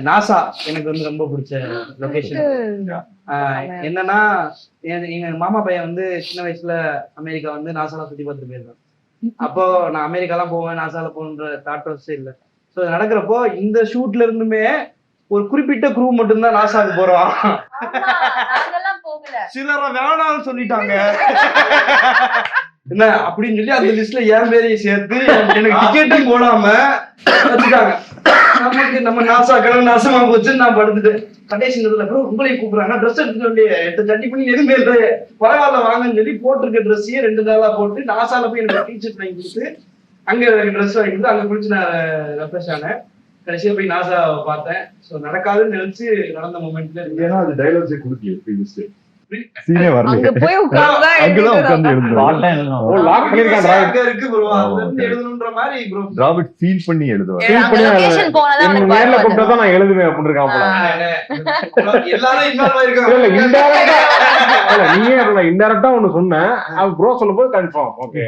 NASA எனக்கு வந்து ரொம்ப பிடிச்ச லொகேஷன். என்னன்னா எங்க மாமா பையன் வந்து சின்ன வயசுல அமெரிக்கா வந்து நாசாலாம் சுத்தி பார்த்துட்டு போயிருக்கான். அப்போ நான் அமெரிக்காலாம் போவேன், நாசால போகணுன்ற தாட் ப்ராசஸே இல்லை. ஸோ நடக்கிறப்போ இந்த ஷூட்ல இருந்துமே ஒரு குறிப்பிட்ட குரூ மட்டும்தான் நாசாவுக்கு போறோம். சிலரை வேணாம்னு சொல்லிட்டாங்க. என்ன அப்படின்னு சொல்லி அந்த லிஸ்ட்ல என் பேரையும் சேர்த்து எனக்கு டிக்கெட்டும் போடாம வச்சுட்டாங்க. நமக்கு நம்ம நாசா கணக்கு நாசமா போச்சு. நான் படுத்துட்டேன். கடைசி நேரத்துல ப்ரோ உங்களையும் கூப்பிடுறாங்க, ட்ரெஸ் எடுத்து சொல்லி சட்டி பண்ணி எதுவுமே இல்லை, பரவாயில்ல வாங்கன்னு சொல்லி போட்டிருக்க ட்ரெஸ்ஸையே 2 நாளா போட்டு நாசால போய் எனக்கு டீச்சர் வாங்கி கொடுத்து அங்க ட்ரெஸ் வாங்கி கொடுத்து அங்க குளிச்சு நான் ரெஃப்ரெஷ் ஆனேன். கடைசியா போய் நாசா பார்த்தேன். ஸோ நடக்காதுன்னு நினைச்சு நடந்த மொமெண்ட்ல ஏன்னா அது டைலாக்ஸே கொடுக்கல. சீனே வரல. அங்க போய் உட்கார்ந்தா அங்கதான் உட்கார்ந்து எழுதுவாங்க. ஓ லாக் பண்ணிருக்கான். அங்க இருக்கு ப்ரோ, அதுல இருந்து எழுதணும்ன்ற மாதிரி ப்ரோ. ராபர்ட் ஃபீல் பண்ணி எழுதுவார். லொகேஷன் போனதா எனக்கு நேர்ல கூப்பிட்டா தான் நான் எழுதுவேன் அப்படின்னு இருக்கான். எல்லாரும் இன்வால்வ் ஆயிருக்காங்க. இல்ல இன்டைரக்டா இல்ல நீயே இன்டைரக்டா ஒண்ணு சொன்னேன். அது ப்ரோ சொல்லும்போது கன்ஃபார்ம் ஓகே.